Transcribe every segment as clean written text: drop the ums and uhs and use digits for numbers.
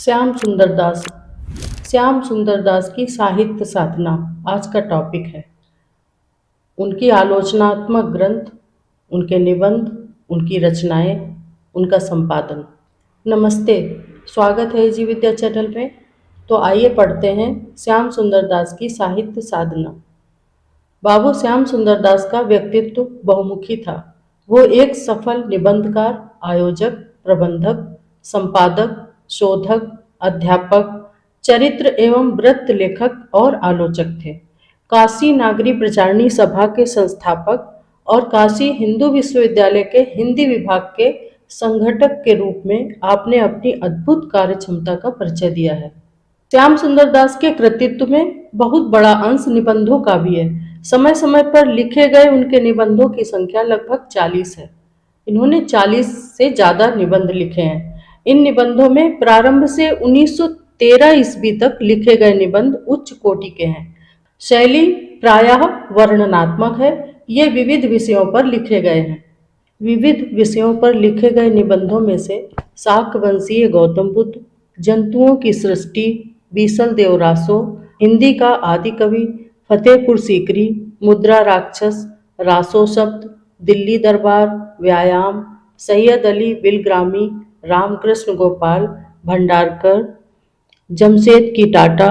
श्याम सुंदर दास। श्याम सुंदर दास की साहित्य साधना आज का टॉपिक है। उनकी आलोचनात्मक ग्रंथ, उनके निबंध, उनकी रचनाएं, उनका संपादन। नमस्ते, स्वागत है जी विद्या चैनल में। तो आइए पढ़ते हैं श्याम सुंदर दास की साहित्य साधना। बाबू श्याम सुंदर दास का व्यक्तित्व बहुमुखी था। वो एक सफल निबंधकार, आयोजक, प्रबंधक, संपादक, शोधक, अध्यापक, चरित्र एवं वृत्त लेखक और आलोचक थे। काशी नागरी प्रचारणी सभा के संस्थापक और काशी हिंदू विश्वविद्यालय के हिंदी विभाग के संघटक के रूप में आपने अपनी अद्भुत कार्य क्षमता का परिचय दिया है। श्याम सुंदर दास के कृतित्व में बहुत बड़ा अंश निबंधों का भी है। समय समय पर लिखे गए उनके निबंधों की संख्या लगभग 40 है। इन्होंने 40 से ज्यादा निबंध लिखे हैं। इन निबंधों में प्रारंभ से 1913 ईस्वी तक लिखे गए निबंध उच्च कोटि के हैं। शैली प्रायः वर्णनात्मक है। ये विविध विषयों पर लिखे गए हैं। विविध विषयों पर लिखे गए निबंधों में से शाकवंशीय गौतम बुद्ध, जंतुओं की सृष्टि, बीसल देवरासो, हिंदी का आदि कवि, फतेहपुर सीकरी, मुद्रा राक्षस, रासो शब्द, दिल्ली दरबार, व्यायाम, सैयद अली बिलग्रामी, रामकृष्ण गोपाल, भंडारकर, जमशेद की टाटा,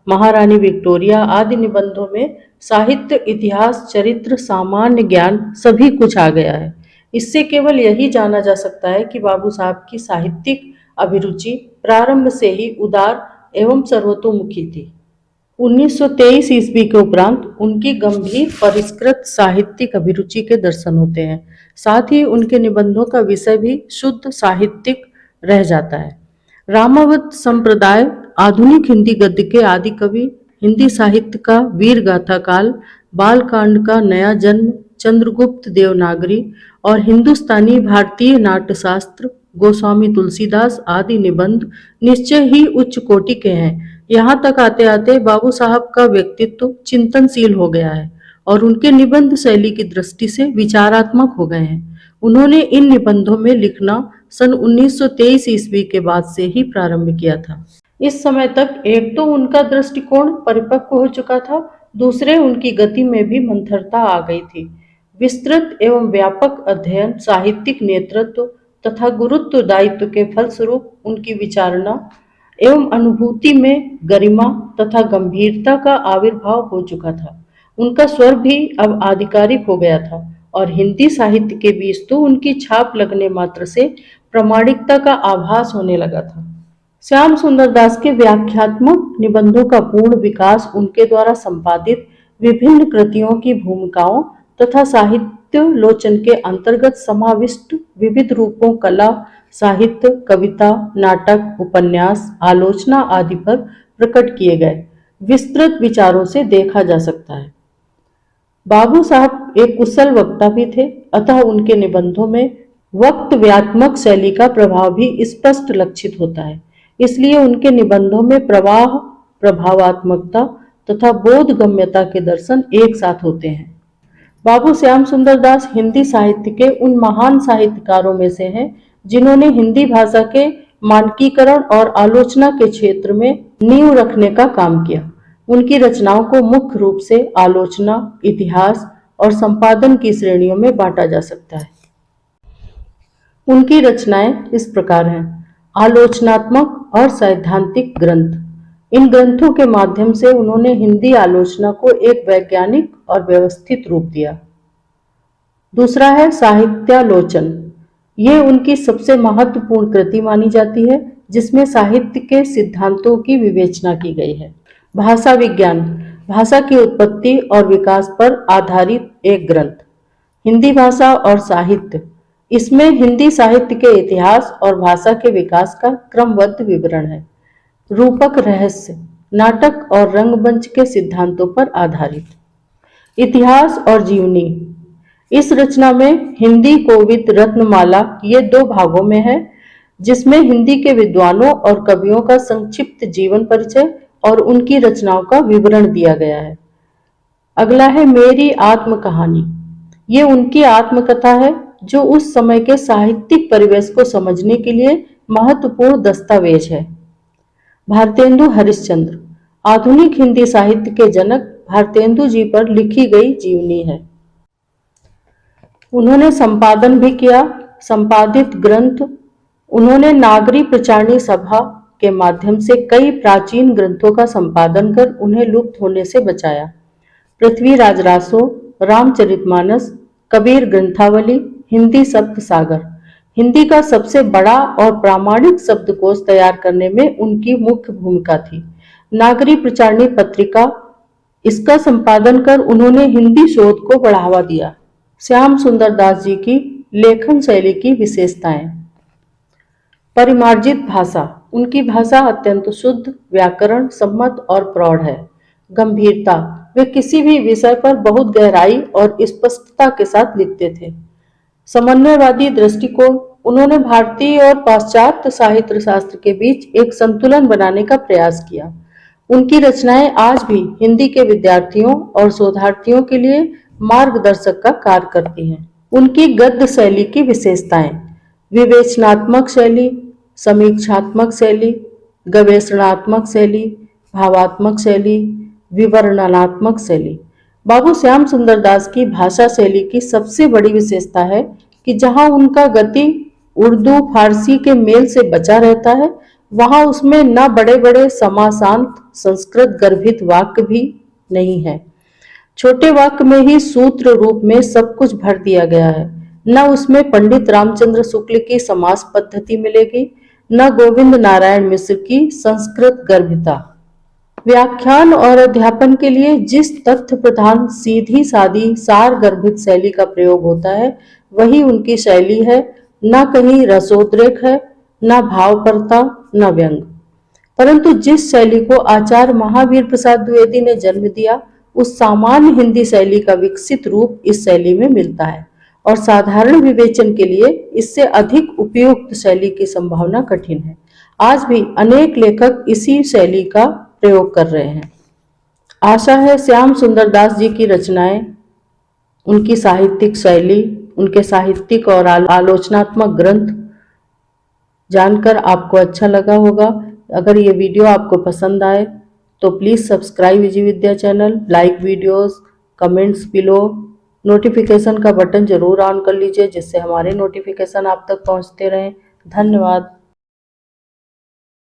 महारानी विक्टोरिया आदि निबंधों में साहित्य, इतिहास, चरित्र, सामान्य ज्ञान सभी कुछ आ गया है। इससे केवल यही जाना जा सकता है कि बाबू साहब की साहित्यिक अभिरुचि प्रारंभ से ही उदार एवं सर्वतोमुखी थी। 1923 ईस्वी के उपरांत उनकी गंभीर परिष्कृत साहित्यिक अभिरुचि के दर्शन होते हैं। साथ ही उनके निबंधों का विषय भी शुद्ध साहित्यिक रह जाता है। रामावत संप्रदाय, आधुनिक हिंदी गद्य के आदि कवि, हिंदी साहित्य का वीर गाथा काल, बालकांड का नया जन्म, चंद्रगुप्त देवनागरी और हिंदुस्तानी भारतीय नाट्यशास्त्र, गोस्वामी तुलसीदास आदि निबंध निश्चय ही उच्च कोटि के हैं। यहाँ तक आते आते बाबू साहब का व्यक्तित्व चिंतनशील हो गया है और उनके निबंध शैली की दृष्टि से विचारात्मक हो गए हैं। उन्होंने इन निबंधों में लिखना सन 1923 ईस्वी के बाद से ही प्रारंभ किया था। इस समय तक एक तो उनका दृष्टिकोण परिपक्व हो चुका था, दूसरे उनकी गति में भी मंथरता आ गई थी। विस्तृत एवं व्यापक अध्ययन, साहित्यिक नेतृत्व तथा गुरुत्व दायित्व के फलस्वरूप उनकी विचारणा एवं अनुभूति में गरिमा तथा गंभीरता का आविर्भाव हो चुका था। उनका स्वर भी अब आधिकारिक हो गया था और हिंदी साहित्य के बीच तो उनकी छाप लगने मात्र से प्रामाणिकता का आभास होने लगा था। श्याम सुंदर दास के व्याख्यात्मक निबंधों का पूर्ण विकास उनके द्वारा संपादित विभिन्न कृतियों की भूमिकाओं तथा साहित्य लोचन के अंतर्गत समाविष्ट विविध रूपों, कला, साहित्य, कविता, नाटक, उपन्यास, आलोचना आदि पर प्रकट किए गए विस्तृत विचारों से देखा जा सकता है। बाबू साहब एक कुशल वक्ता भी थे, अतः उनके निबंधों में वक्तव्यात्मक शैली का प्रभाव भी स्पष्ट लक्षित होता है। इसलिए उनके निबंधों में प्रवाह, प्रभावात्मकता तथा बोधगम्यता के दर्शन एक साथ होते हैं। बाबू श्याम सुंदर दास हिंदी साहित्य के उन महान साहित्यकारों में से हैं जिन्होंने हिंदी भाषा के मानकीकरण और आलोचना के क्षेत्र में नींव रखने का काम किया। उनकी रचनाओं को मुख्य रूप से आलोचना, इतिहास और संपादन की श्रेणियों में बांटा जा सकता है। उनकी रचनाएं इस प्रकार हैं। आलोचनात्मक और सैद्धांतिक ग्रंथ। इन ग्रंथों के माध्यम से उन्होंने हिंदी आलोचना को एक वैज्ञानिक और व्यवस्थित रूप दिया। दूसरा है साहित्यालोचन। ये उनकी सबसे महत्वपूर्ण कृति मानी जाती है, जिसमें साहित्य के सिद्धांतों की विवेचना की गई है। भाषा विज्ञान, भाषा की उत्पत्ति और विकास पर आधारित एक ग्रंथ। हिंदी भाषा और साहित्य, इसमें हिंदी साहित्य के इतिहास और भाषा के विकास का क्रमबद्ध विवरण है। रूपक रहस्य, नाटक और रंगमंच के सिद्धांतों पर आधारित। इतिहास और जीवनी, इस रचना में हिंदी कोविद रत्नमाला ये 2 भागों में है, जिसमें हिंदी के विद्वानों और कवियों का संक्षिप्त जीवन परिचय और उनकी रचनाओं का विवरण दिया गया है। अगला है मेरी आत्म कहानी। ये उनकी आत्मकथा है जो उस समय के साहित्यिक परिवेश को समझने के लिए महत्वपूर्ण दस्तावेज है। भारतेंदु हरिश्चंद्र आधुनिक हिंदी साहित्य के जनक भारतेंदु जी पर लिखी गई जीवनी है। उन्होंने संपादन भी किया। संपादित ग्रंथ उन्होंने नागरी प्रचारणी सभा के माध्यम से कई प्राचीन ग्रंथों का संपादन कर उन्हें लुप्त होने से बचाया। पृथ्वीराज रासो, रामचरितमानस, कबीर ग्रंथावली, हिंदी शब्द सागर, हिंदी का सबसे बड़ा और प्रामाणिक शब्दकोश तैयार करने में उनकी मुख्य भूमिका थी। नागरी प्रचारणी पत्रिका, इसका संपादन कर उन्होंने हिंदी शोध को बढ़ावा दिया। श्याम सुंदर दास जी की लेखन शैली की विशेषताएं। परिमार्जित भाषा, उनकी भाषा अत्यंत शुद्ध, व्याकरण सम्मत और प्रौढ़ है। गंभीरता, वे किसी भी विषय पर बहुत गहराई और स्पष्टता के साथ लिखते थे। समन्वयवादी दृष्टिकोण, उन्होंने भारतीय और पाश्चात्य साहित्य शास्त्र के बीच एक संतुलन बनाने का प्रयास किया। उनकी रचनाएं आज भी हिंदी के विद्यार्थियों और शोधार्थियों के लिए मार्गदर्शक का कार्य करती हैं। उनकी गद्य शैली की विशेषताएं। विवेचनात्मक शैली, समीक्षात्मक शैली, गवेषणात्मक शैली, भावात्मक शैली, विवरणनात्मक शैली। बाबू श्याम सुंदर दास की भाषा शैली की सबसे बड़ी विशेषता है कि जहां उनका गति उर्दू फारसी के मेल से बचा रहता है, वहां उसमें न बड़े बड़े समासांत संस्कृत गर्भित वाक्य भी नहीं है। छोटे वाक्य में ही सूत्र रूप में सब कुछ भर दिया गया है। न उसमें पंडित रामचंद्र शुक्ल की समास पद्धति मिलेगी, न गोविंद नारायण मिश्र की संस्कृत गर्भिता। व्याख्यान और अध्यापन के लिए जिस तथ्य प्रधान सीधी सादी सार गर्भित शैली का प्रयोग होता है, वही उनकी शैली है। न कहीं रसोद्रेक है, न भावपरता, न व्यंग। परंतु जिस शैली को आचार्य महावीर प्रसाद द्विवेदी ने जन्म दिया, उस सामान्य हिंदी शैली का विकसित रूप इस शैली में मिलता है और साधारण विवेचन के लिए इससे अधिक उपयुक्त शैली की संभावना कठिन है। आज भी अनेक लेखक इसी शैली का प्रयोग कर रहे हैं। आशा है श्याम सुंदर दास जी की रचनाएं, उनकी साहित्यिक शैली, उनके साहित्यिक और आलोचनात्मक ग्रंथ जानकर आपको अच्छा लगा होगा। अगर ये वीडियो आपको पसंद आए तो please subscribe Vijay Vidya channel, like videos, comments below, notification का बटन जरूर ऑन कर लीजिए जिससे हमारे नोटिफिकेशन आप तक पहुंचते रहें। धन्यवाद।